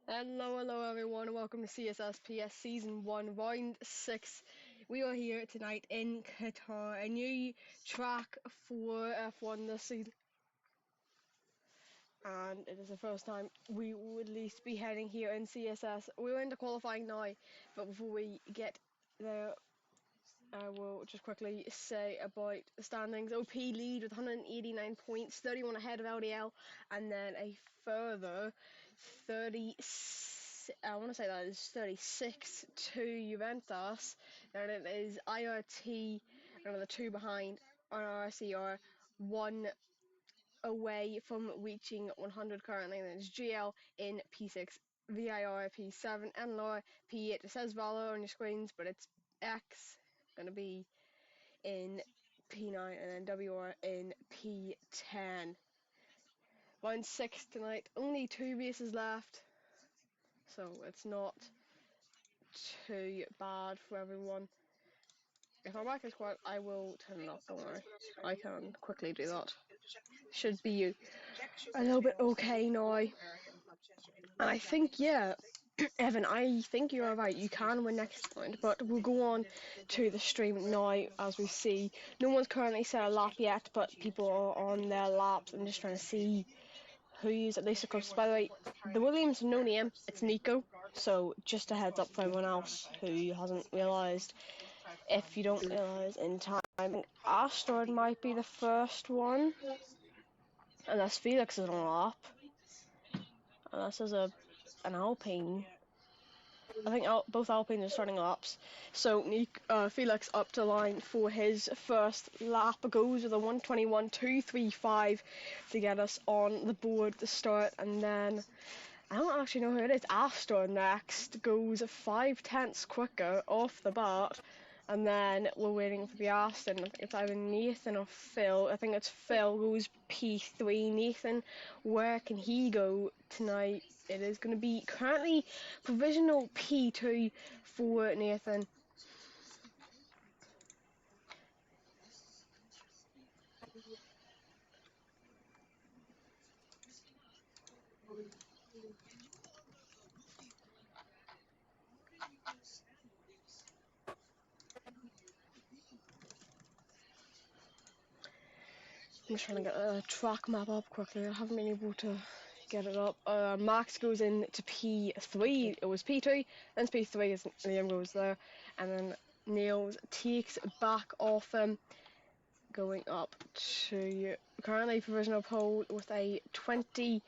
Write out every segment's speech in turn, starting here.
Hello everyone, welcome to CSS PS Season 1, Round 6. We are here tonight in Qatar, a new track for F1 this season. And it is the first time we will at least be heading here in CSS. We're into qualifying now, but before we get there, I will just quickly say about the standings. OP lead with 189 points, 31 ahead of LDL, and then a further 36 to Juventus. Then it is IRT, another 2 behind on RCR, 1 away from reaching 100 currently. And then it's GL in P6, VIR P7, and Laura P8. It says Valor on your screens, but it's X, going to be in P9, and then WR in P10. Round 6 tonight, only 2 races left, so it's not too bad for everyone. If my mic is quiet, I will turn it off, don't worry. I can quickly do that. Should be a little bit okay now. And I think, yeah, Evan, I think you're right. You can win next round, but we'll go on to the stream now as we see. No one's currently set a lap yet, but people are on their laps and just trying to see who's at least across. By the way, the Williams no name, it's Nico, so just a heads up for everyone else who hasn't realised. If you don't realise in time, Astrid might be the first one, unless Felix is on a lap, unless there's an Alpine. I think both Alpines are starting laps. So Felix up to line for his first lap, goes with a 1:21.235 to get us on the board to start, and then I don't actually know who it is. Astor next goes 5/10 quicker off the bat. And then we're waiting for the Aston. I think it's either Nathan or Phil. I think it's Phil goes P3. Nathan, where can he go tonight? It is going to be currently provisional P2 for Nathan. I'm just trying to get a track map up quickly. I haven't been able to get it up. Max goes in to P3. It was P2, then it's P3 as Liam goes there, and then Niels takes back off him, going up to currently provisional pole with a 20.5.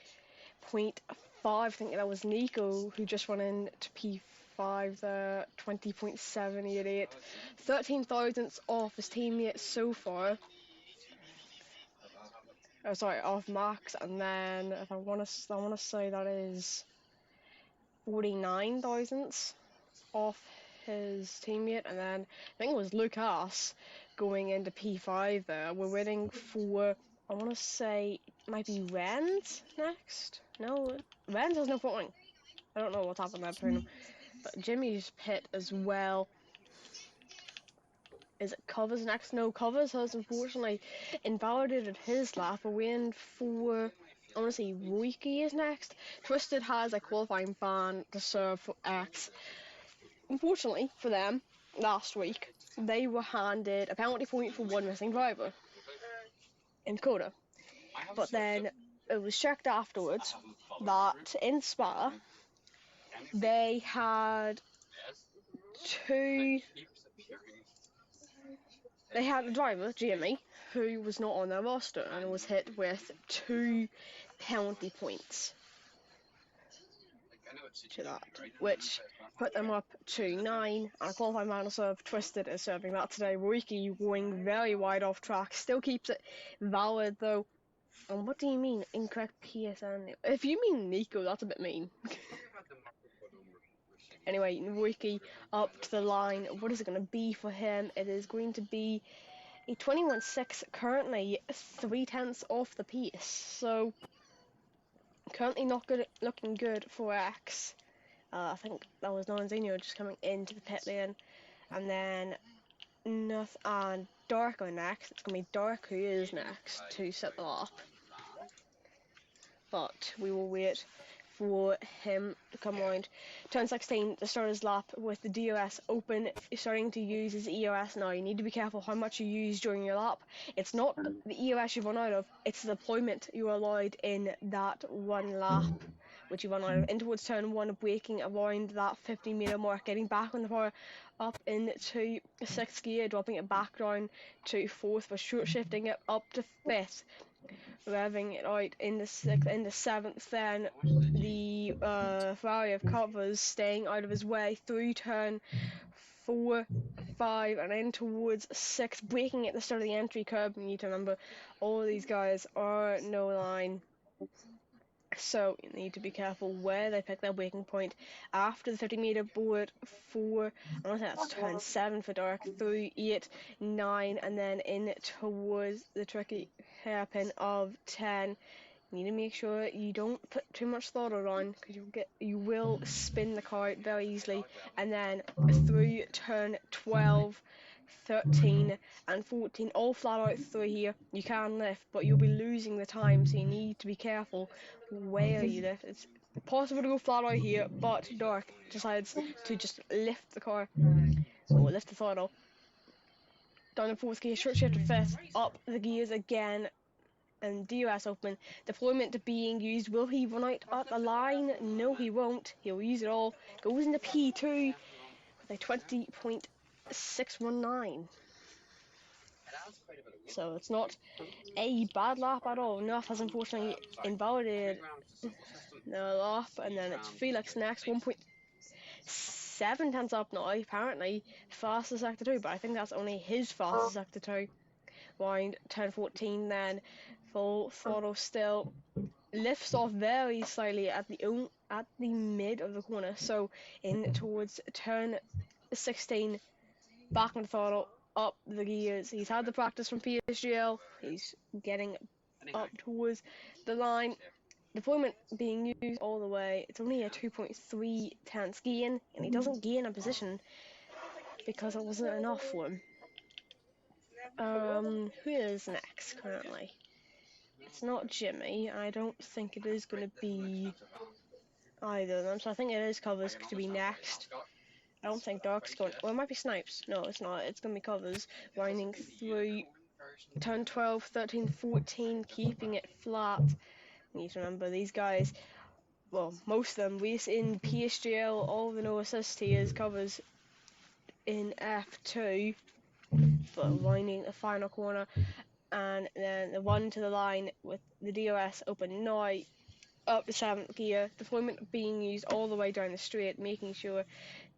I think that was Nico who just went in to P5 there, 20.788. 13 thousandths off his teammate so far. Oh, sorry, off Max, and then if I want to say that is 49 thousandths off his teammate, and then I think it was Lucas going into P5 there. We're waiting for, I want to say, it might be Renz next? No, Renz has no point. I don't know what's happened there between them. But Jimmy's pit as well. Is it Covers next? No, Covers has unfortunately invalidated his lap. We're waiting for, I want to say Ruiki is next. Twisted has a qualifying ban to serve for X. Unfortunately for them, last week, they were handed a penalty point for one missing driver in Dakota. But then it was checked afterwards that in Spa, they had a driver, Jamie, who was not on their roster and was hit with 2 penalty points to that, which put them up to 9, and a qualifying man serve. Twisted is serving that today. Ruiki going very wide off track, still keeps it valid though. And what do you mean incorrect PSN? If you mean Nico, that's a bit mean. Anyway, Ruiki up to the line. What is it going to be for him? It is going to be a 21.6, currently 3/10 off the pace. So currently not good, looking good for X. I think that was Nonzinho just coming into the pit lane, and then Nuth and Dark are next. It's gonna be Dark who is next to set the lap, but we will wait for him to come round. Turn 16 to start his lap with the DRS open, starting to use his ERS now. You need to be careful how much you use during your lap. It's not the ERS you run out of, it's the deployment you are allowed in that one lap, which you run out of. In towards turn 1, braking around that 50-meter mark, getting back on the power up into 6th gear, dropping it back down to 4th, but short shifting it up to 5th, revving it out in the 6th, in the 7th. Then the Ferrari of covers, staying out of his way through turn 4, 5, and then towards 6, braking at the start of the entry curb. You need to remember, all of these guys are no line, so you need to be careful where they pick their braking point. After the 50-meter board for, I want to say that's turn 7 for Dark, through 8, 9, and then in towards the tricky hairpin of 10. You need to make sure you don't put too much throttle on, because you will spin the car very easily. And then through turn 12, 13 and 14, all flat out through here. You can lift, but you'll be losing the time, so you need to be careful where you lift. It's possible to go flat out here, but Dark decides to just lift the car, or lift the throttle. Down in 4th gear, short shift to 5th, up the gears again, and DRS open. Deployment being used. Will he run out at the line? No, he won't. He'll use it all. Goes into P2 with a 20.619. So it's not a bad lap at all. Nuff has unfortunately invalidated the lap, and then it's Felix next. 1.7 tenths up now, apparently. Fastest sector 2, but I think that's only his fastest sector 2. Round turn 14 then. Full throttle still. Lifts off very slightly at the mid of the corner. So in towards turn 16, back on the throttle, up the gears. He's had the practice from PSGL. He's getting up towards the line. Deployment being used all the way. It's only a 2.3 tenths gain, and he doesn't gain a position because it wasn't enough for him. Who is next currently? It's not Jimmy. I don't think it is going to be either of them, so I think it is Covers to be next. I don't think Dark's going. Well, it might be Snipes. No, it's not. It's going to be Covers, winding through turn 12, 13, 14, keeping it flat. You need to remember, these guys, well, most of them race in PSGL, all the no assist tiers, Covers in F2, but winding the final corner, and then the one to the line with the DRS open now, up the 7th gear, deployment being used all the way down the straight, making sure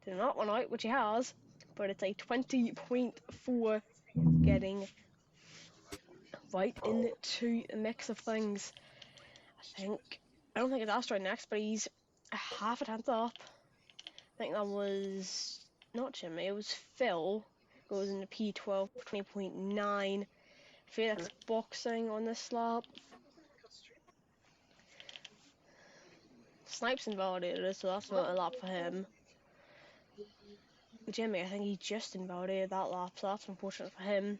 to not run out, which he has, but it's a 20.4, getting right into the mix of things. I don't think it's Asteroid next, but he's a half a tenth up. I think that was not Jimmy, it was Phil. Goes into P12, 20.9. Felix boxing on this lap. Snipes invalidated it, so that's not a lap for him. Jimmy, I think he just invalidated that lap, so that's unfortunate for him.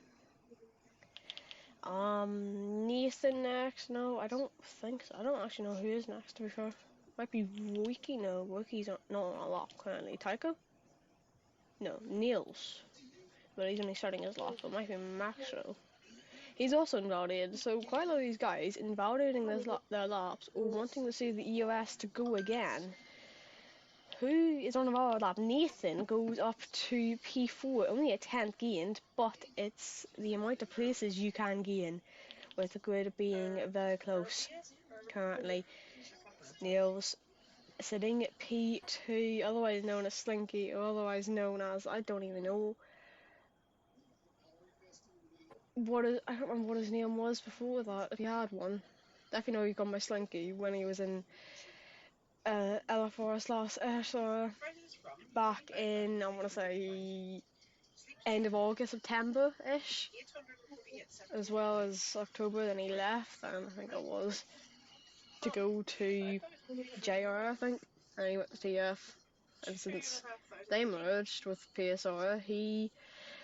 Nathan next? No, I don't think so. I don't actually know who is next, to be fair. Might be Wiki. No, Wiki's not on a lap currently. Tycho? No, Niels. But he's only starting his lap. It might be Maxwell. He's also invalidated, so quite a lot of these guys invalidating their laps or wanting to see the EOS to go again. Who is on a valid lap? Nathan goes up to P4, only a 10th gained, but it's the amount of places you can gain, with the grid being very close currently. Niels sitting at P2, otherwise known as Slinky, or otherwise known as, I don't even know. I don't remember what his name was before that, if he had one. Definitely know he got by Slinky when he was in LFRS back in, I want to say, end of August, September-ish, as well as October. Then he left, and I think it was to go to JR, I think, and he went to TF, and since they merged with PSR, he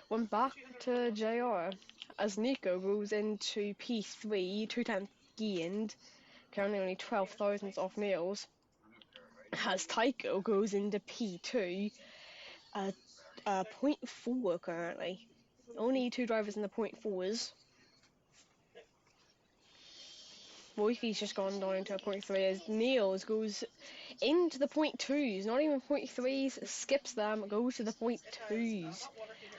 went back to JR, as Nico goes into P3, 210 gained, currently only 12 thousandths off Niels. as Tycho goes into P2 at point 4 currently. Only 2 drivers in the point 4s. Moiki's just gone down into a point 3 as Niels goes into the point 2s, not even point 3s, skips them, goes to the point 2s.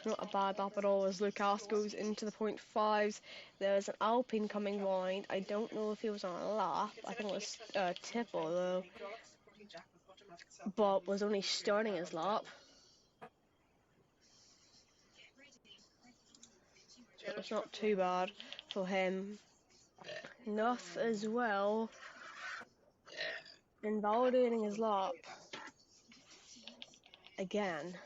Not a bad lap at all as Lucas goes into the point 5s. There's an Alpine coming wide. I don't know if he was on a lap. I think it was Tipple though, but was only starting his lap. So it's not too bad for him. Enough as well, invalidating his lap again.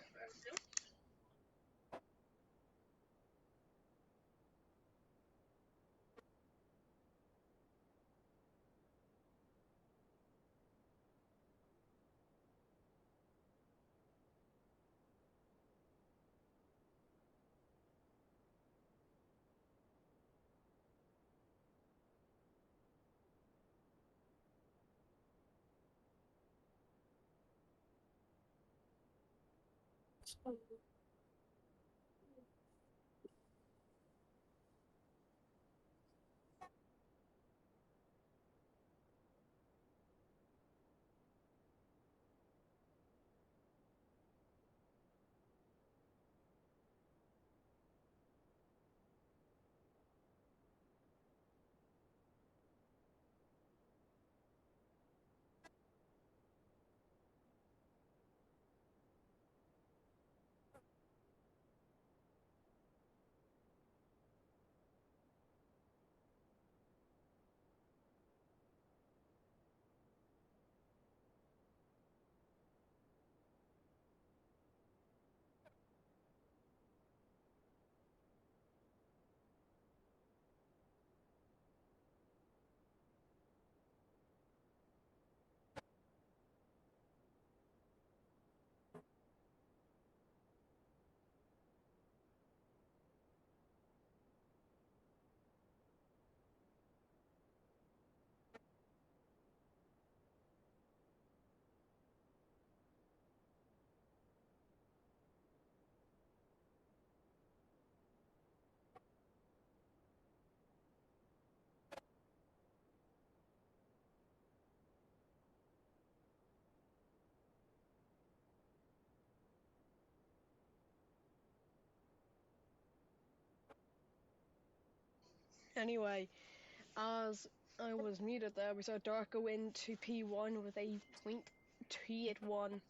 Anyway, as I was muted there, we saw Dark go into P1 with a .281.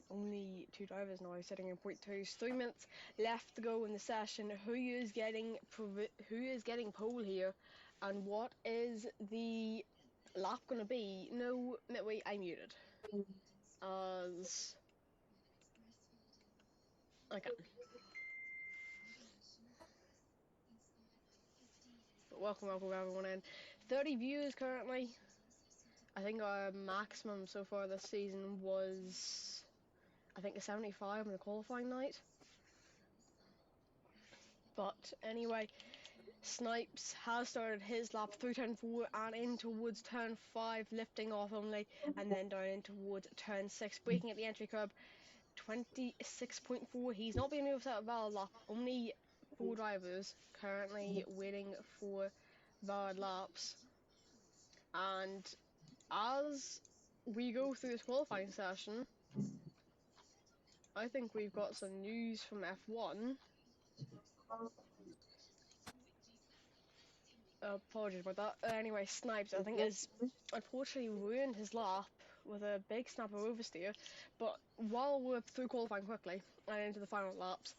Only 2 drivers now sitting in point 2s. 3 minutes left to go in the session. Who is getting pole here, and what is the lap gonna be? No, wait, I muted. As okay. Welcome everyone in. 30 views currently. I think our maximum so far this season was, I think, a 75 on the qualifying night. But anyway, Snipes has started his lap through turn 4 and in towards turn 5, lifting off only, and then down in towards turn 6, braking at the entry curb. 26.4. He's not being able to set a valid lap. Only 4 drivers currently waiting for valid laps. And as we go through this qualifying session, I think we've got some news from F1. Apologies about that. Anyway, Snipes, I think, has unfortunately ruined his lap with a big snapper oversteer. But while we're through qualifying quickly and into the final laps,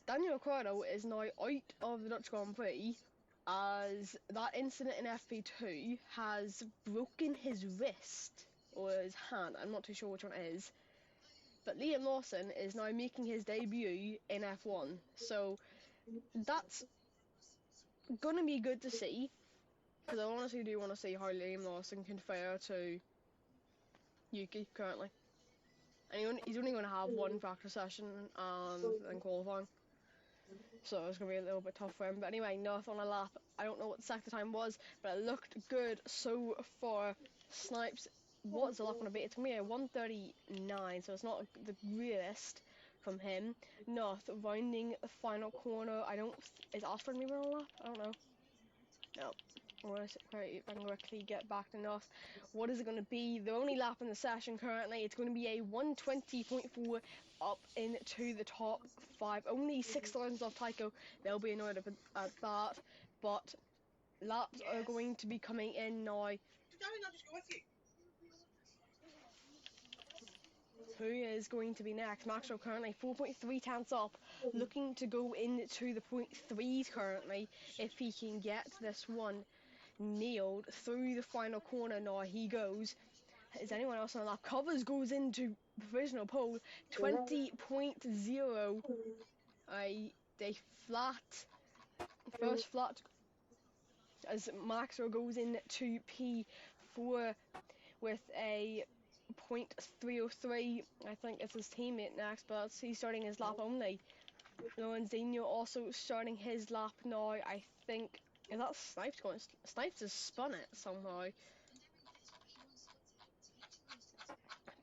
Daniel Ricciardo is now out of the Dutch Grand Prix as that incident in FP2 has broken his wrist or his hand. I'm not too sure which one it is. But Liam Lawson is now making his debut in F1. So that's gonna be good to see, because I honestly do want to see how Liam Lawson can fare to Yuki currently. And he's only going to have one practice session and then qualifying, so it's going to be a little bit tough for him. But anyway, north on a lap. I don't know what the sector time was, but it looked good so far. Snipes what's the lap going to be? It's going to be a 139, so it's not the greatest from him. North rounding the final corner. Is Oxford maybe on a lap? I don't know. No. I can quickly get back to North. What is it going to be? The only lap in the session currently. It's going to be a 120.4 up into the top 5. Only 6 thousandths off Tycho. They'll be annoyed at that. But laps are going to be coming in now. Who is going to be next? Maxwell currently 4.3 tenths up, looking to go into the 0.3s currently if he can get this one nailed through the final corner. Now he goes. Is anyone else on the lap? Covers goes into provisional pole 20.0. They flat first flat as Maxwell goes into P4 with a 0.303. I think it's his teammate next, but he's starting his lap only. Lorenzinho also starting his lap now. I think, is that Snipes going? Snipes has spun it somehow.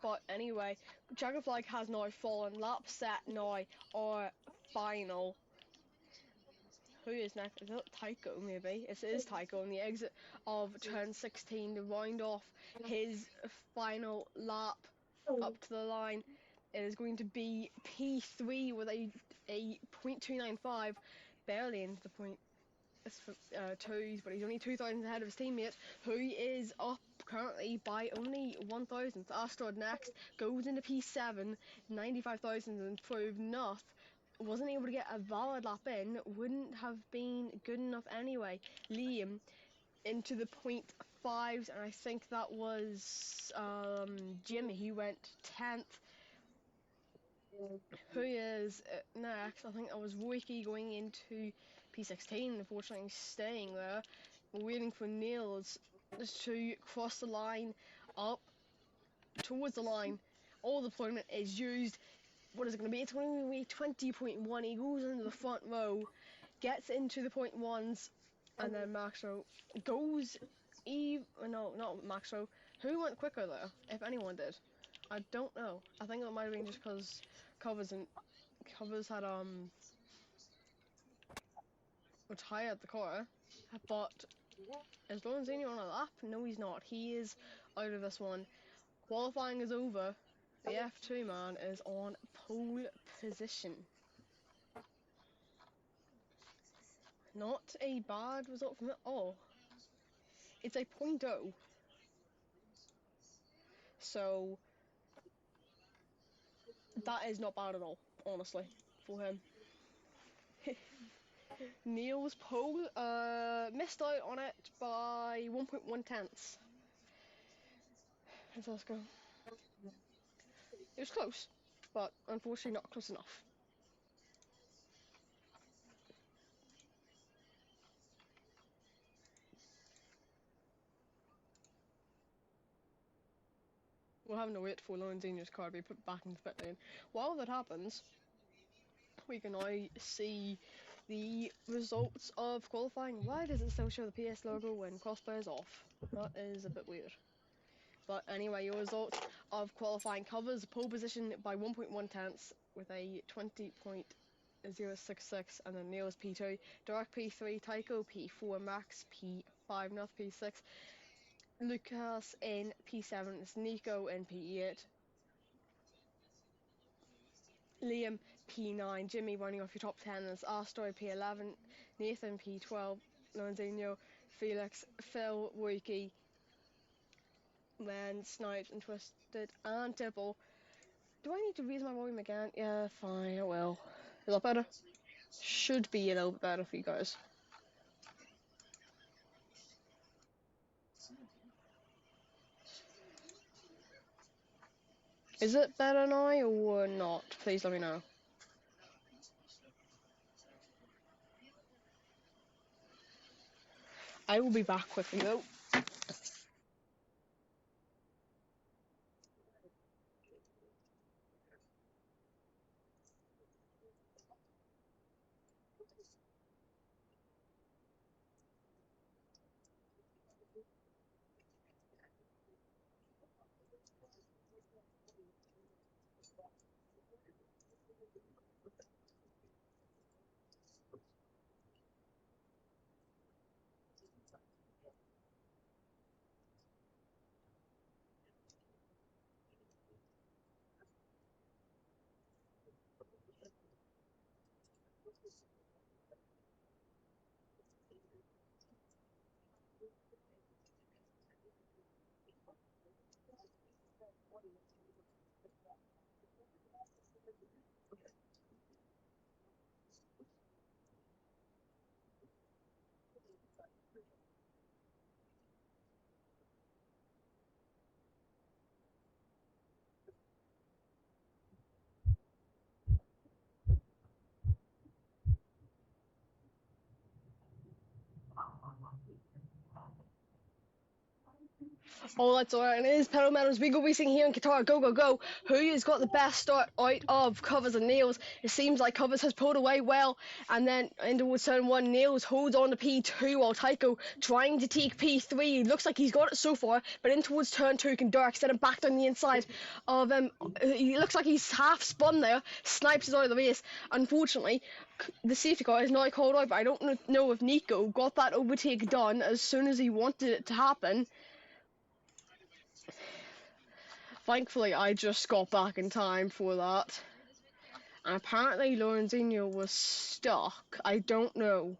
But anyway, Checkered Flag has now fallen. Lap set now, or final. Who is next? Is it Tycho maybe? It is Tycho on the exit of turn 16 to round off his final lap up to the line. It is going to be P3 with a 0.295, barely into the point. It's for twos, but he's only 2 thousandths ahead of his teammate, who is up currently by only 1 thousandth. Astrod next goes into P7, 95 thousandths improved. Noth wasn't able to get a valid lap in, wouldn't have been good enough anyway. Liam into the 0.5s, and I think that was Jimmy, he went 10th. Who is next? I think that was Roiki going into P16, unfortunately staying there. We're waiting for Niels to cross the line up towards the line. All deployment is used. What is it going to be? It's going to be 20.1. He goes into the front row, gets into the 0.1s, and then Maxo goes. No, not Maxo. Who went quicker there? If anyone did, I don't know. I think it might have been just because Covers had retired the car, but is Lorenzinho on a lap? No, he's not. He is out of this one. Qualifying is over. The F2 man is on pole position. Not a bad result from it all. It's a 0.0. So that is not bad at all, honestly, for him. Neil's pole missed out on it by 1.1 tenths. Let's go. It was close, but unfortunately not close enough. We're having to wait for Lorenzinho's car to be put back into the pit lane. While that happens, we can now see the results of qualifying. Why does it still show the PS logo when crossbar is off? That is a bit weird. But anyway, your results of qualifying covers pole position by 1.1 tenths with a 20.066, and then Neil's P2, Dark P3, Tycho P4, Max P5, North P6, Lucas in P7, Nico in P8, Liam P9, Jimmy running off your top 10 is Astoy P11, Nathan P12, Lorenzinho, Felix, Phil, Wiki, then Snipes and Twisted and Tipple. Do I need to raise my volume again? Yeah, fine, I will. Is that better? Should be a little bit better for you guys. Is it better now or not? Please let me know. I will be back quickly though. Oh, that's alright. And it is Pedal Meadows. We go racing here in Qatar. Go, go, go. Who has got the best start out of Covers and Nails? It seems like Covers has pulled away well. And then into towards turn 1, Nails holds on to P2 while Tycho trying to take P3. Looks like he's got it so far. But in towards turn 2, can Dark set him back down the inside of him. He looks like he's half spun there. Snipes is out of the race. Unfortunately, the safety car is now called out. But I don't know if Nico got that overtake done as soon as he wanted it to happen. Thankfully, I just got back in time for that. And apparently, Lorenzino was stuck. I don't know.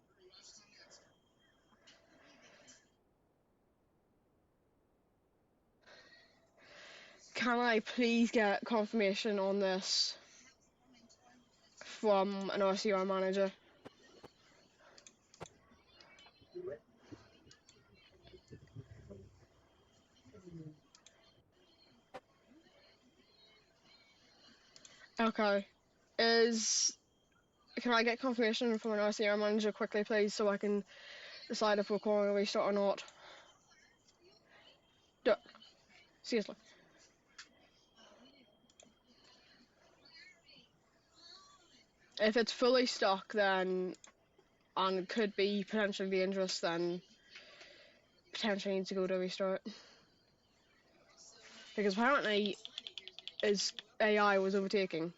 Can I please get confirmation on this from an RCR manager? Okay. Can I get confirmation from an RCR manager quickly, please, so I can decide if we're calling a restart or not? Seriously. If it's fully stuck, then, and could be potentially dangerous, then potentially needs to go to restart. Because apparently his AI was overtaking.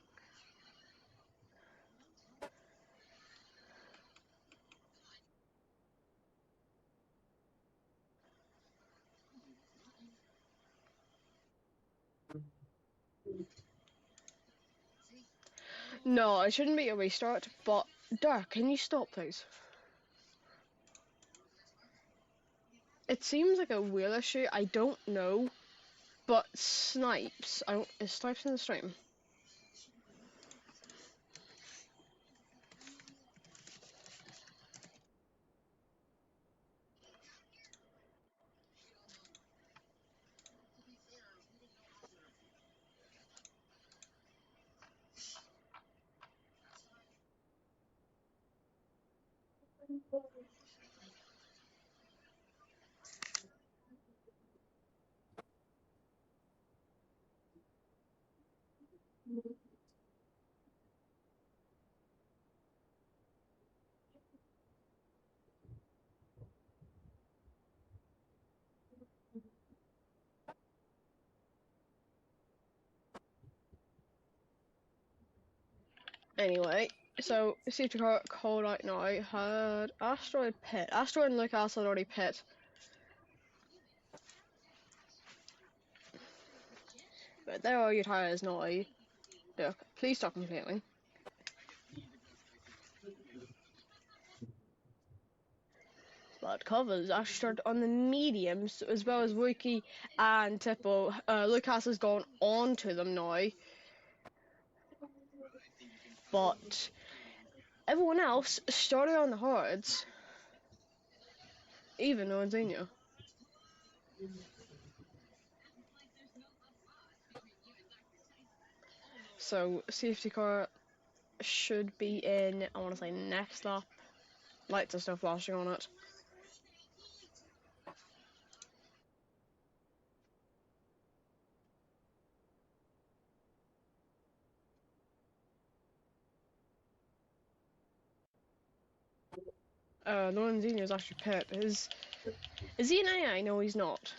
No, it shouldn't be a restart, but Dark, can you stop, please? It seems like a wheel issue, I don't know, but Snipes, is Snipes in the stream? Anyway, so safety car called out now, had Asteroid pit. Asteroid and Lucas had already pit. But there are your tyres now. Look, please stop complaining. But Covers actually started on the mediums as well as Wookie and Tippo. Lucas has gone on to them now. But everyone else started on the hards. Even Lorenzino. So safety car should be in, I want to say, next lap. Lights are still flashing on it. Lorenzino is actually pit. Is he an AI? No, he's not.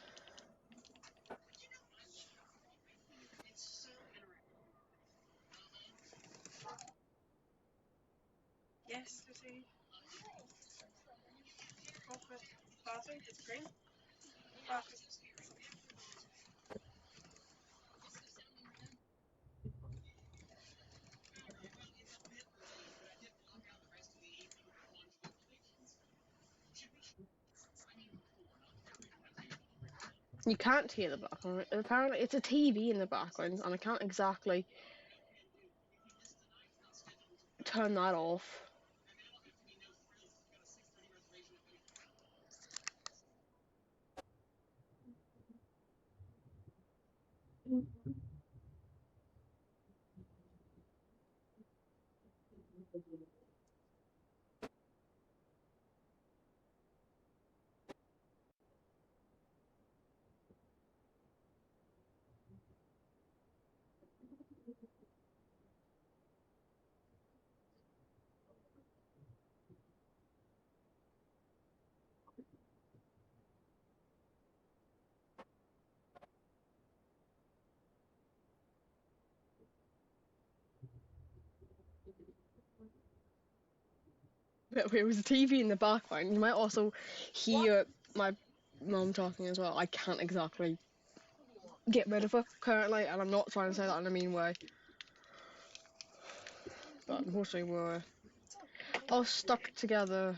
You can't hear the background. Apparently, it's a TV in the background, and I can't exactly turn that off. But there was a TV in the background. You might also hear my mum talking as well. I can't exactly get rid of her currently, and I'm not trying to say that in a mean way. But unfortunately, we're all stuck together.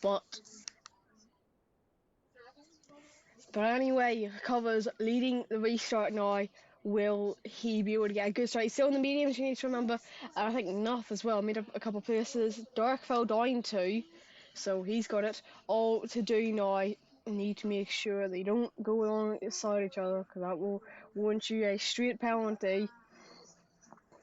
But anyway, covers leading the restart now. Will he be able to get a good start? He's still in the mediums, you need to remember. And I think Nuff as well made up a couple of places. Dark fell down too, so he's got it all to do now. Need to make sure they don't go alongside each other, because that will warrant you a straight penalty.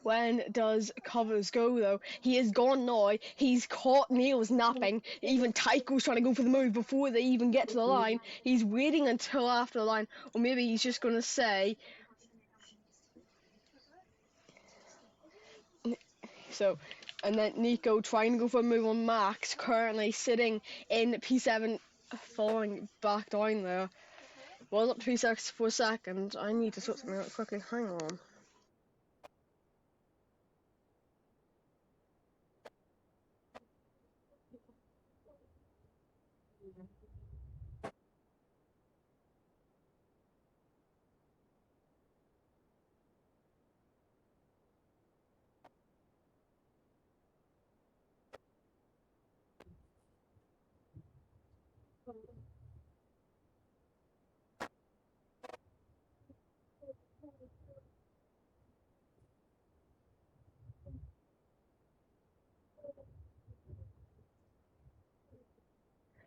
When does covers go though? He is gone now. He's caught Neil's napping. Even Tycho's trying to go for the move before they even get to the line. He's waiting until after the line, or maybe he's just going to say. So, and then Nico trying to go for a move on Max, currently sitting in P7, falling back down there. Was up to P6 for a second. I need to sort something out quickly. Hang on.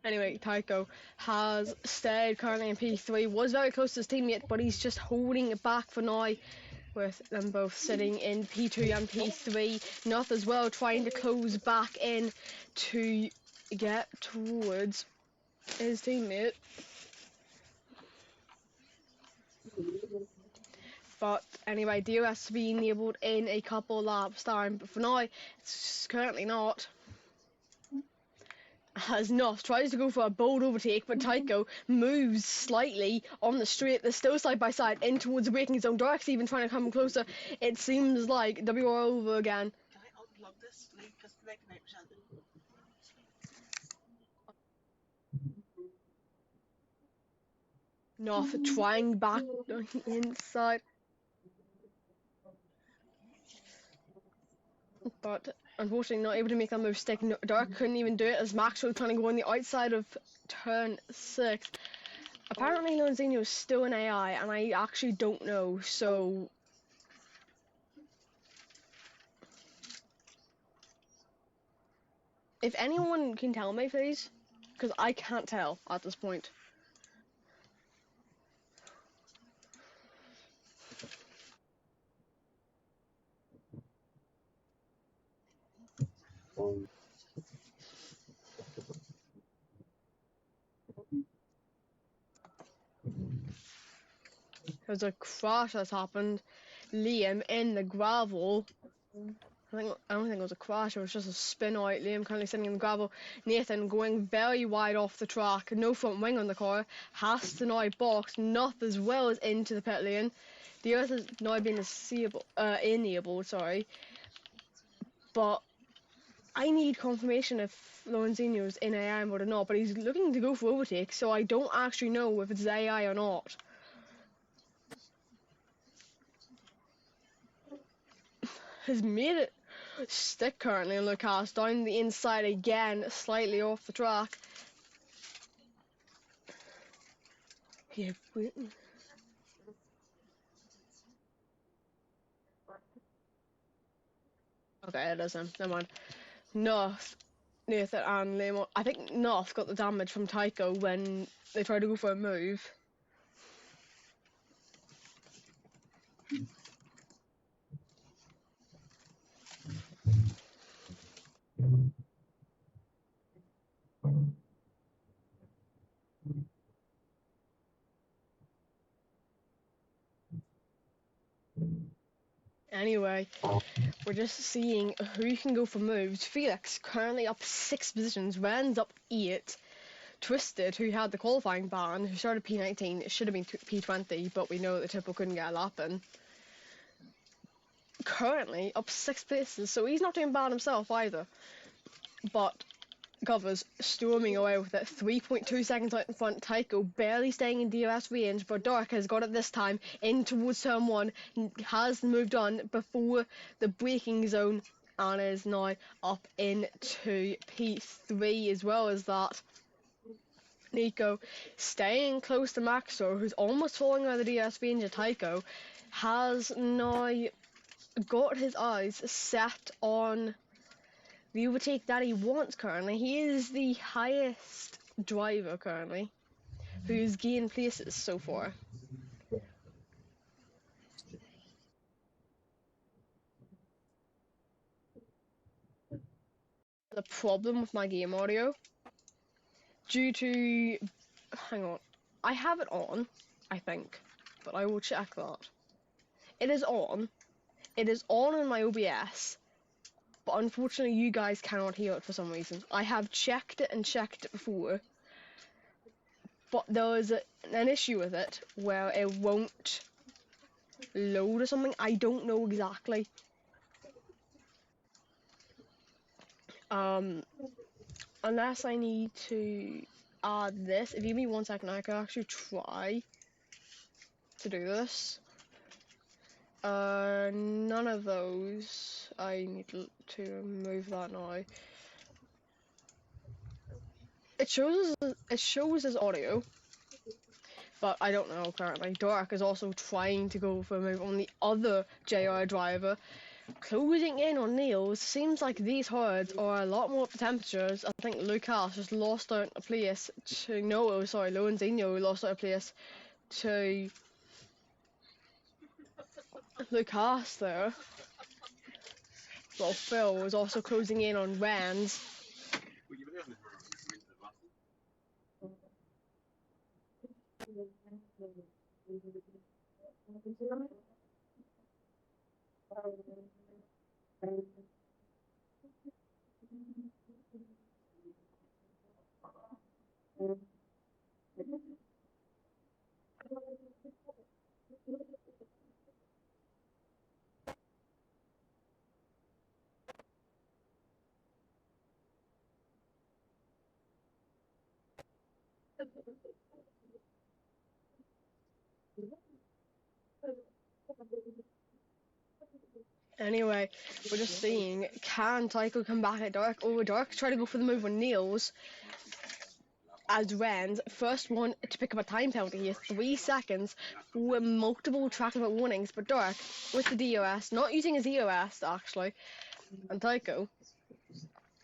Anyway, Tycho has stayed currently in P3, was very close to his teammate, but he's just holding it back for now, with them both sitting in P2 and P3. Nuff as well trying to close back in to get towards his teammate. But anyway, DOS be enabled in a couple laps time, but for now, it's currently not. As Nuff tries to go for a bold overtake, but Tycho moves slightly on the straight. They're still side by side in towards the braking zone. Dark's even trying to come closer. It seems like WR over again. Can I unplug this, Lee? Because it's like 9%. Nuff trying back inside. But unfortunately not able to make that move stick. Dark couldn't even do it as Max was trying to go on the outside of turn 6. Apparently Lonzino is still an AI, and I actually don't know, so if anyone can tell me, please, because I can't tell at this point. There's a crash that's happened. Liam in the gravel. I don't think it was a crash, it was just a spin out. Liam currently sitting in the gravel. Nathan going very wide off the track. No front wing on the car. Has to now box not as well as into the pit lane. The earth has now been enabled, sorry. But I need confirmation if Lorenzino's in AI mode or not. But he's looking to go for overtake, so I don't actually know if it's AI or not. Has made it stick currently on Lucas down the inside again, slightly off the track. Yeah, okay, it is him. Never mind. North, Nathan and Liam. I think North got the damage from Tycho when they tried to go for a move. Anyway, we're just seeing who can go for moves. Felix currently up 6 positions, Rand's up 8. Twisted, who had the qualifying ban, who started P19, it should have been P20, but we know that Tipple couldn't get a lap in. Currently up 6 places, so he's not doing bad himself either. But Govers storming away with it, 3.2 seconds out in front. Tycho barely staying in DRS range, but Dark has got it this time in towards turn 1, has moved on before the braking zone and is now up into P3 as well as that. Nico staying close to Maxor, who's almost falling out of the DRS range of Tycho, has now got his eyes set on the overtake that he wants currently. He is the highest driver currently who's gained places so far. The problem with my game audio, due to, hang on, I have it on, I think, but I will check that. It is on in my OBS, but unfortunately you guys cannot hear it for some reason. I have checked it and checked it before, but there was an issue with it where it won't load or something. I don't know exactly. Unless I need to add this. If you give me 1 second, I could actually try to do this. None of those. I need to remove that now. It shows as audio, but I don't know currently. Dark is also trying to go for a move on the other JR driver. Closing in on Niels. Seems like these herds are a lot more up the temperatures. I think Lucas just lost out a place to Lorenzino lost out a place to Lucas there. Well, Phil was also closing in on Rans. Anyway, we're just seeing, can Tycho come back at Dark? Oh, Dark try to go for the move on Niels. As Rand, first one to pick up a time penalty here, 3 seconds for multiple track limit warnings, but Dark with the DOS, not using his EOS actually, and Tycho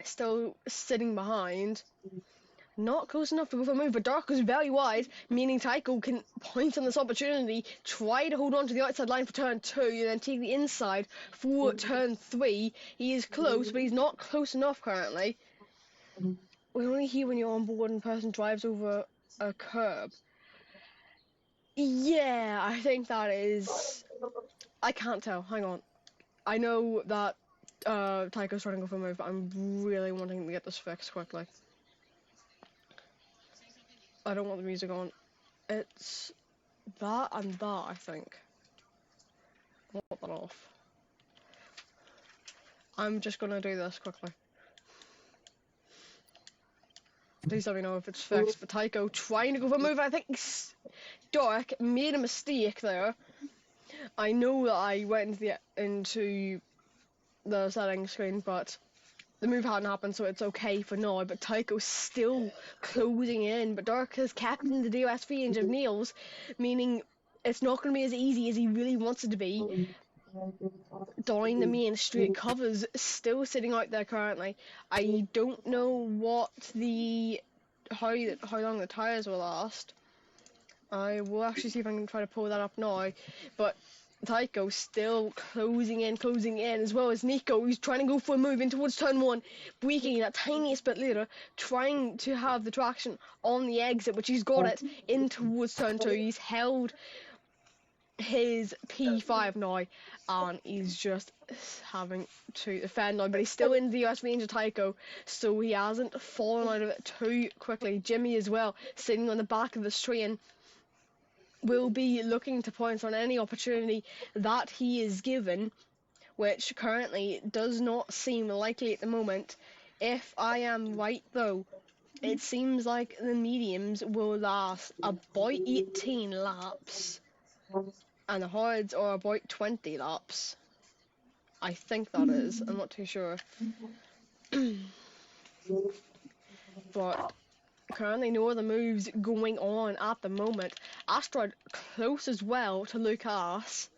still sitting behind. Not close enough to go for a move, but Dark is very wide, meaning Tycho can point on this opportunity, try to hold on to the outside line for turn 2, and then take the inside for turn 3. He is close, but he's not close enough currently. We only hear when you're on board and the person drives over a curb. Yeah, I think that is. I can't tell. Hang on. I know that Tycho's trying to go for a move, but I'm really wanting to get this fixed quickly. I don't want the music on. It's that and that, I think. I want that off. I'm just gonna do this quickly. Please let me know if it's fixed. But Tycho trying to go for a move. I think Dark made a mistake there. I know that I went into the settings screen, but the move hadn't happened, so it's okay for now. But Tycho's still closing in. But Dark has kept in the DOS range of nails, meaning it's not going to be as easy as he really wants it to be. Down the main straight covers still sitting out there currently. I don't know what how long the tires will last. I will actually see if I can try to pull that up now. But Tycho still closing in, as well as Nico, who's trying to go for a move in towards turn one, braking that tiniest bit later, trying to have the traction on the exit, which he's got it in towards turn two. He's held his P5 now, and he's just having to defend now, but he's still in the US range of Tycho, so he hasn't fallen out of it too quickly. Jimmy as well, sitting on the back of this train, will be looking to points on any opportunity that he is given, which currently does not seem likely at the moment. If I am right though, it seems like the mediums will last about 18 laps and the hards are about 20 laps. I think that is. I'm not too sure. But currently no other moves going on at the moment. Asteroid close as well to Lucas.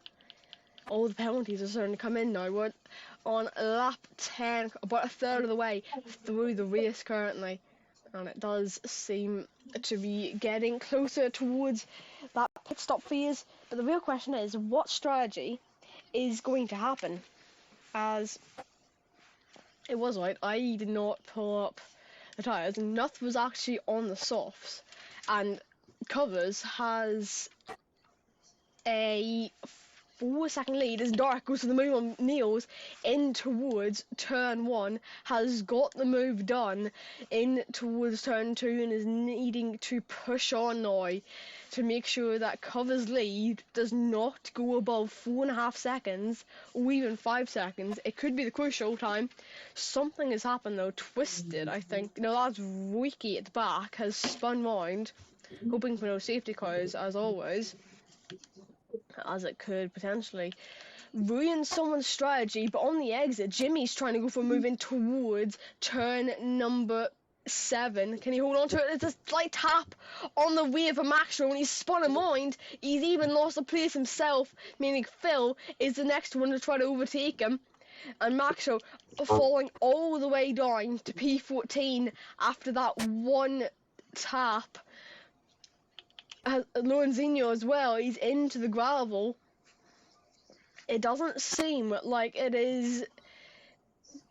All the penalties are starting to come in now. We're on lap 10, about a third of the way through the race currently. And it does seem to be getting closer towards that pit stop phase. But the real question is, what strategy is going to happen? As it was right, I did not pull up the tyres, and Nuth was actually on the softs. And Covers has a 4-second lead as Dark goes for the move on Niels in towards turn one, has got the move done in towards turn two, and is needing to push on now to make sure that Cover's lead does not go above 4.5 seconds or even 5 seconds. It could be the crucial time. Something has happened though. Twisted, I think. No, that's Ricky at the back has spun round, hoping for no safety cars as always, as it could potentially ruin someone's strategy. But on the exit, Jimmy's trying to go for a move in towards turn number 7. Can he hold on to it? It's a slight tap on the rear for Maxwell, and he's spun a mind. He's even lost a place himself, meaning Phil is the next one to try to overtake him. And Maxwell falling all the way down to P14 after that one tap. Lorenzinho as well, he's into the gravel. It doesn't seem like it is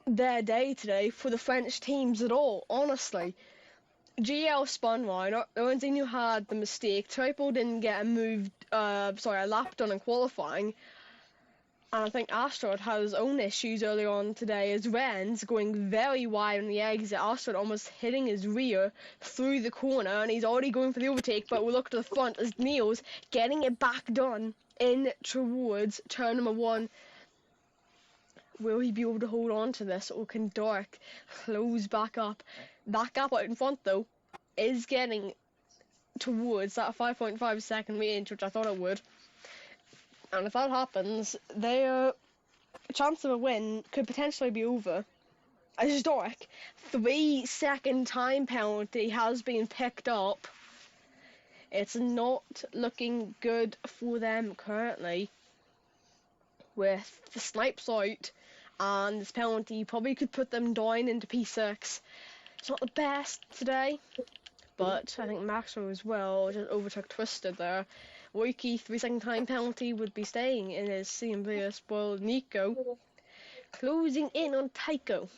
their day today for the French teams at all, honestly. GL spun wide, Lorenzinho had the mistake, Triple didn't get a lap done in qualifying, and I think Astrod had his own issues earlier on today as Ren's going very wide on the exit, Astrod almost hitting his rear through the corner, and he's already going for the overtake, but we'll look to the front as Neil's getting it back done in towards turn number 1. Will he be able to hold on to this, or can Dark close back up? That gap out in front though is getting towards that 5.5 second range, which I thought it would. And if that happens, their chance of a win could potentially be over. As Dark, 3-second time penalty has been picked up. It's not looking good for them currently. With the snipes out, and this penalty probably could put them down into P6. It's not the best today, but I think Maxwell as well just overtook Twisted there. Wiki 3-second time penalty would be staying in his same place, while Nico closing in on Tycho.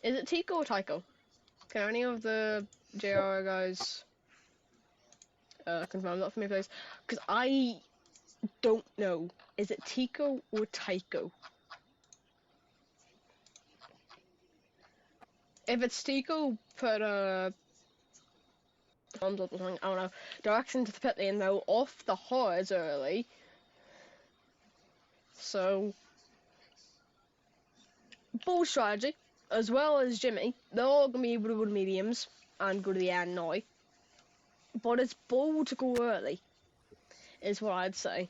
Is it Tico or Tycho? Can any of the JR guys confirm that for me, please? Because I don't know. Is it Tico or Tycho? If it's Tico, put thumbs up or something. I don't know. Direction to the pit lane though, off the hards early. So, bold strategy, as well as Jimmy. They're all gonna be able to go to mediums and go to the end now. But it's bold to go early, is what I'd say.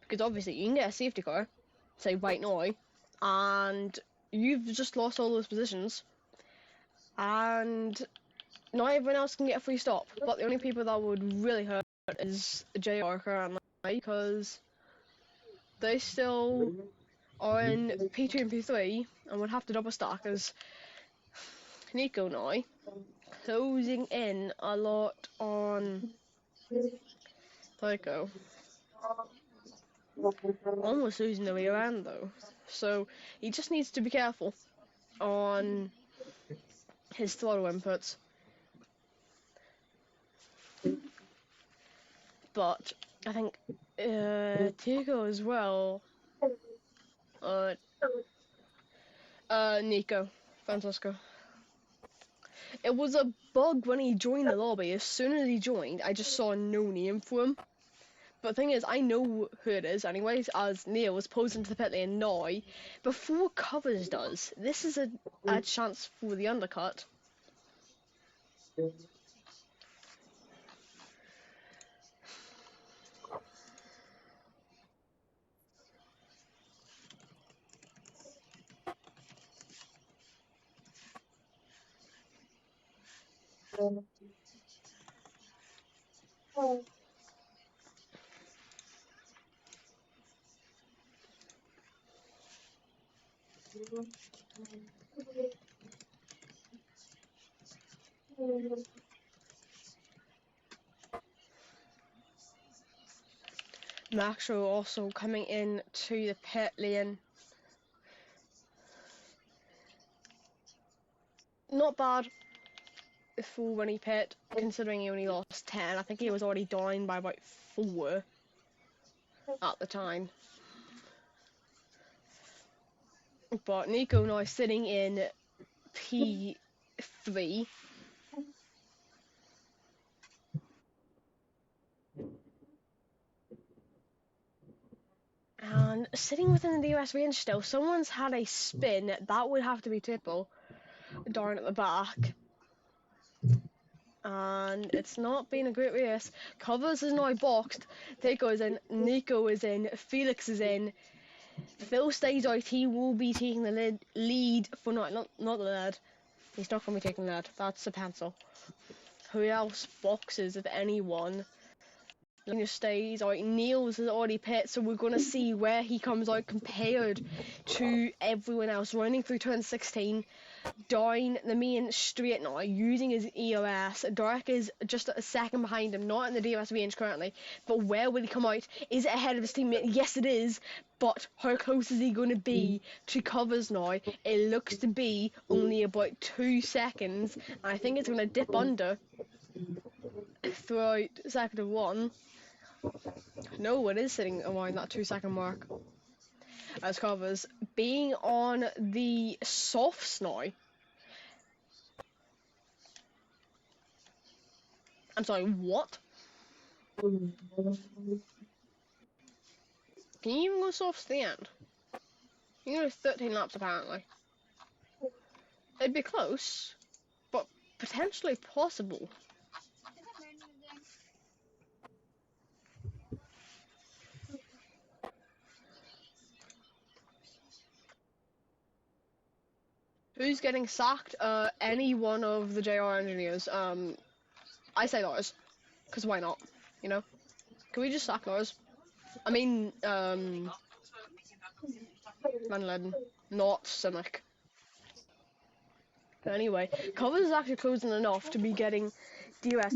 Because obviously you can get a safety car, say right now, and you've just lost all those positions, and not everyone else can get a free stop. But the only people that would really hurt is JR currently, because they still are in P2 and P3 and would have to double stack as Nico now, closing in a lot on Tycho. Almost losing the way around though. So he just needs to be careful on his throttle inputs. But I think Tico as well. Uh, Nico, Francisco. It was a bug when he joined the lobby. As soon as he joined, I just saw no name for him. But the thing is, I know who it is anyways, as Neil was posing to the pit lane now, before Covers does. This is a chance for the undercut. Maxwell also coming in to the pit lane. Not bad for when he pit, considering he only lost 10. I think he was already down by about 4 at the time. But Nico now sitting in P3. And sitting within the DRS range still, someone's had a spin. That would have to be Tipple down at the back. And it's not been a great race. Covers is now boxed. Tico is in. Nico is in. Felix is in. Phil stays out. He will be taking the lead for not the lead. He's not going to be taking the lead. That's a pencil. Who else boxes, if anyone? Linus stays out. Niels has already pit, so we're going to see where he comes out compared to everyone else. Running through turn 16, down the main straight now, using his EOS. Dark is just a second behind him, not in the DRS range currently. But where will he come out? Is it ahead of his teammate? Yes, it is. But how close is he going to be to Covers now? It looks to be only about 2 seconds. And I think it's going to dip under throughout sector 1. No, it is sitting around that 2 second mark. As Covers being on the softs now. I'm sorry, what? Can you even go softs to the end? You can go 13 laps apparently. It'd be close, but potentially possible. Who's getting sacked? Any one of the JR engineers. I say Lars, because why not? You know? Can we just sack Lars? I mean, Van Leden, not Simic. Anyway, Covers is actually closing enough to be getting DRS.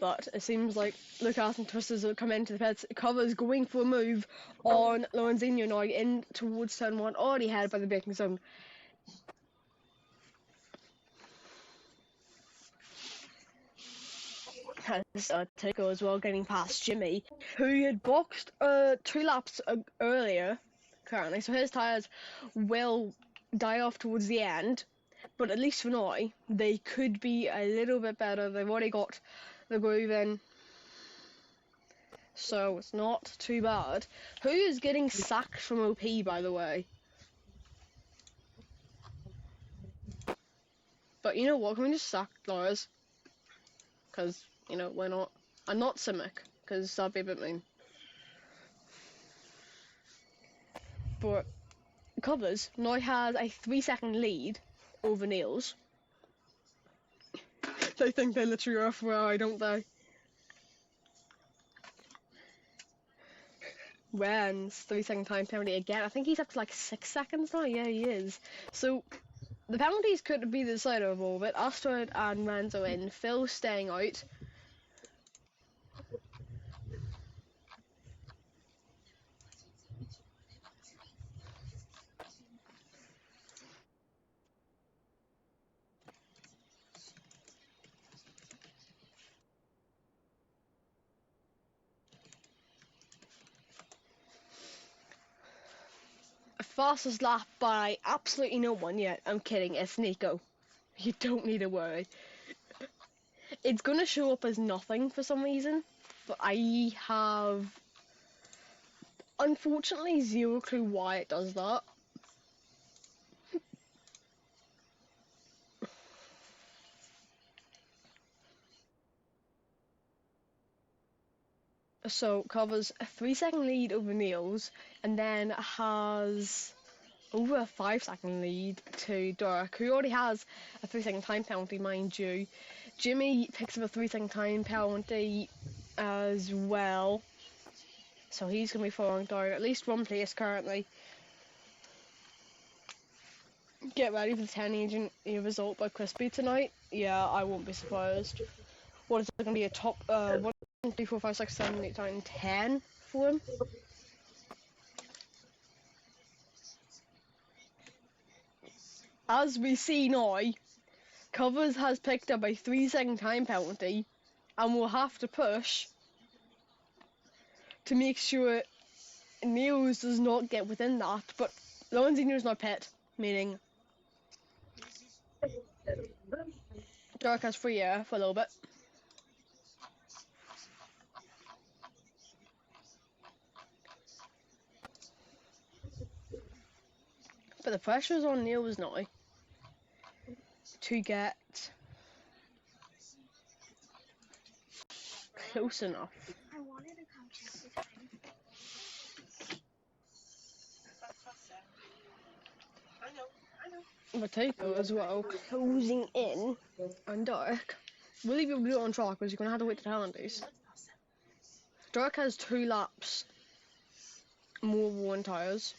but it seems like Lucas and Twisters will come into the pits. Cover's going for a move on Lorenzinho now in towards turn 1, already headed by the braking zone. Has Tico as well getting past Jimmy, who had boxed 2 laps earlier currently, so his tyres will die off towards the end, but at least for now they could be a little bit better. They've already got the groove in, so it's not too bad. Who is getting sacked from OP, by the way? But you know what, can we just sack Lars? Because, you know, why not? And not Simic, because that'd be a bit mean. But Covers now has a 3-second lead over Niels. They think they literally are off where, don't they? Ren's 3-second time penalty again. I think he's up to like 6 seconds now. Yeah, he is. So the penalties could be the decider of all of it. Astrid and Renzo in. Phil staying out. Fastest lap by absolutely no one yet. I'm kidding, it's Nico. You don't need to worry. It's gonna show up as nothing for some reason, but I have unfortunately zero clue why it does that. So covers a 3-second lead over Niels, and then has over a 5-second lead to Dirk, who already has a 3-second time penalty, mind you. Jimmy picks up a 3-second time penalty as well, so he's going to be falling down at least one place currently. Get ready for the 10 agent result by Crispy tonight. Yeah, I won't be surprised. What is it going to be, a top 1, 2, 4, 5, 6, 7, 8, 9, 10 for him? As we see now, Covers has picked up a 3-second time penalty and will have to push to make sure Niels does not get within that, but Lorenzinho's not pit, meaning Dirk has free air for a little bit. But the pressure is on Niels now to get close enough. Mateko as well, closing in on Dirk. Will he be able to do it on track, because you're going to have to wait to penalties? Dirk has 2 laps more worn tyres.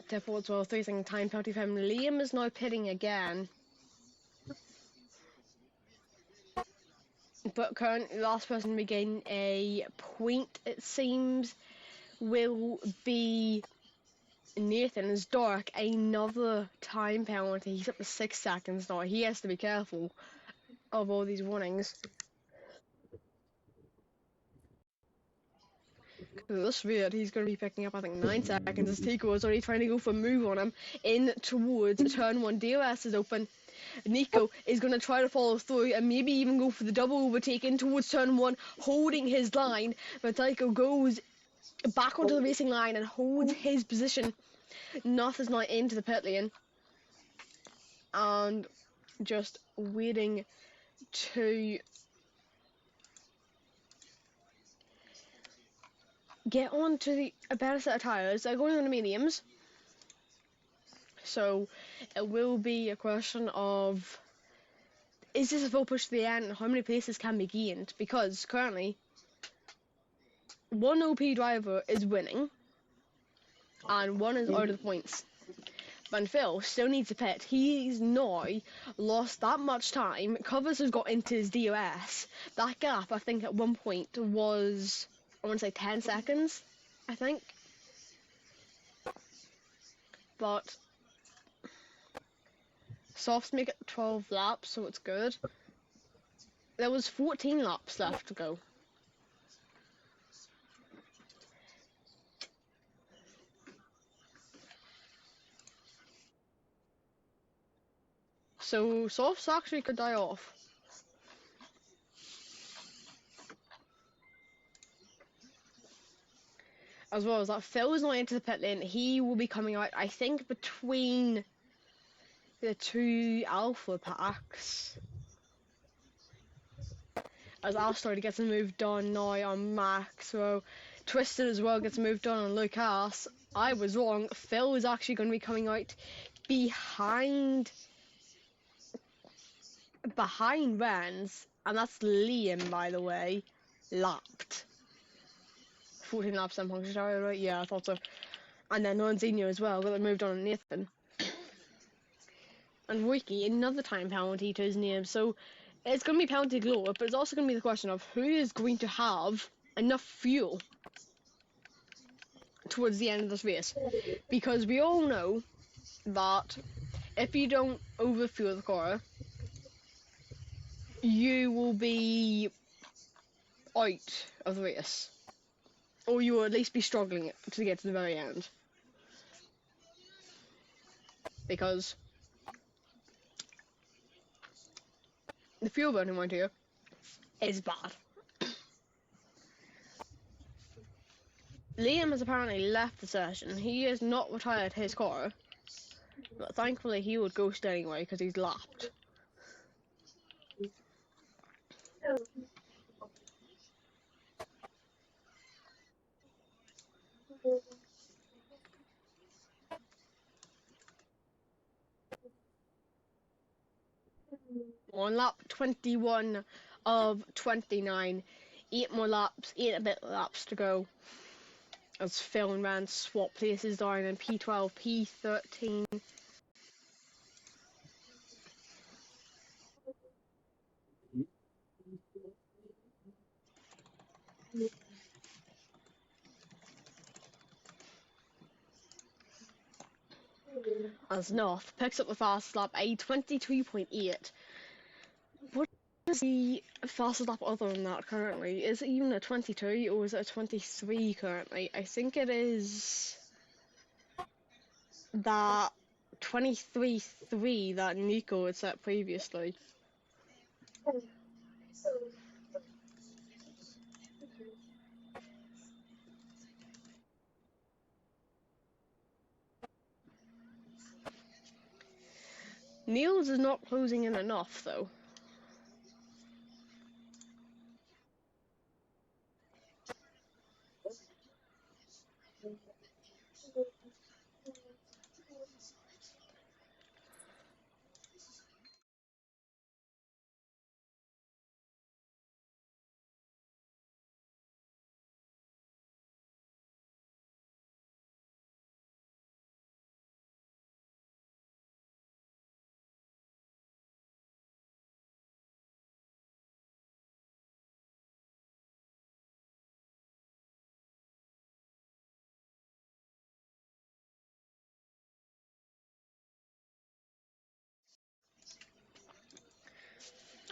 Therefore, as well, 3-second time penalty for him. Liam is now pitting again. But currently, last person to gain a point, it seems, will be Nathan. As Dark, another time penalty. He's up to 6 seconds now. He has to be careful of all these warnings. This weird, he's going to be picking up, I think, 9 seconds as Tico is already trying to go for a move on him in towards turn 1. DOS is open. Nico is going to try to follow through and maybe even go for the double overtake in towards turn 1, holding his line. But Tycho goes back onto the racing line and holds his position. Noth is now into the pit lane and just waiting to get on to a better set of tyres. They're going on the mediums, so it will be a question of, is this a full push to the end and how many places can be gained? Because currently one OP driver is winning, and one is out of the points. Van Phil still needs a pit. He's now lost that much time. Covers has got into his DOS. That gap, I think, at one point was, I want to say 10 seconds, I think. But softs make it 12 laps, so it's good. There was 14 laps left to go. So softs actually could die off. As well as that, Phil is not into the pit lane. He will be coming out, I think, between the two alpha packs. As Astor gets a move done now on Maxwell. Twisted as well gets moved on Lucas. I was wrong. Phil is actually going to be coming out behind Renz, and that's Liam, by the way, lapped. 14 laps on Puncture Tower, right? Yeah, I thought so. And then Ronzinho as well, got moved on Nathan. And Wiki, another time penalty to his name, so it's going to be penalty galore, but it's also going to be the question of who is going to have enough fuel towards the end of this race. Because we all know that if you don't overfuel the car, you will be out of the race. Or you will at least be struggling to get to the very end. Because the fuel burning around here is bad. Liam has apparently left the session. He has not retired his car. But thankfully he would ghost anyway because he's lapped. On lap 21 of 29. 8 more laps, 8 a bit laps to go. As Phil and Rand swap places down in P12, P13. As North picks up the fast lap, a 22.8. What is the fastest lap other than that currently? Is it even a 22 or is it a 23 currently? I think it is that 23.3 that Nico had set previously. Niels is not closing in enough though.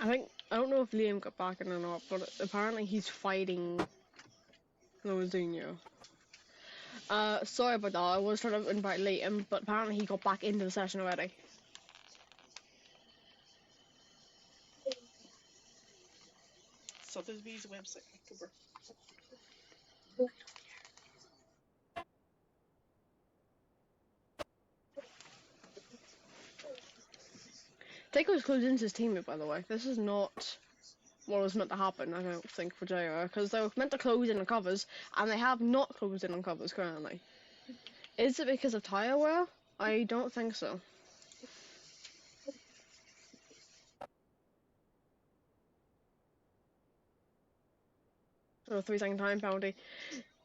I don't know if Liam got back in or not, but apparently he's fighting Ronzinho. Sorry about that, I was trying to invite Liam, but apparently he got back into the session already. Sotheby's website, October. Taco's closed into his teammate, by the way. This is not what was meant to happen, I don't think, for JR, because they were meant to close in on covers, and they have not closed in on covers currently. Is it because of tire wear? I don't think so. or 3 second time penalty.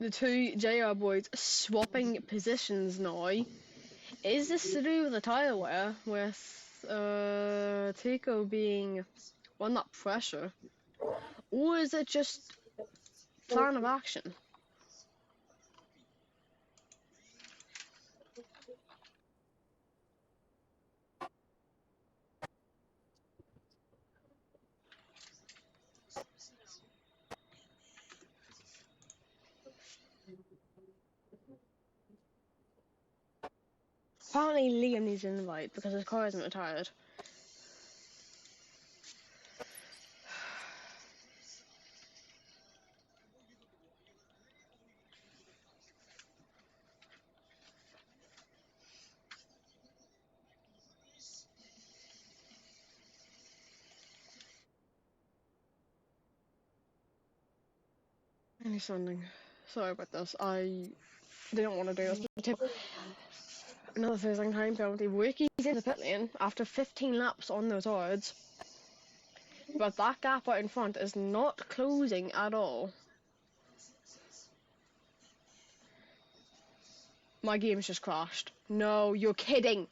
The two JR boys swapping positions now. Is this to do with the tire wear, with Tico being on that pressure? Or is it just plan of action? Apparently Liam needs an invite because his car isn't retired. Any sending. Sorry about this. I didn't want to do this. Another 3 second time penalty. Ricky's in the pit lane after 15 laps on those hards. But that gap out in front is not closing at all. My game's just crashed. No, you're kidding.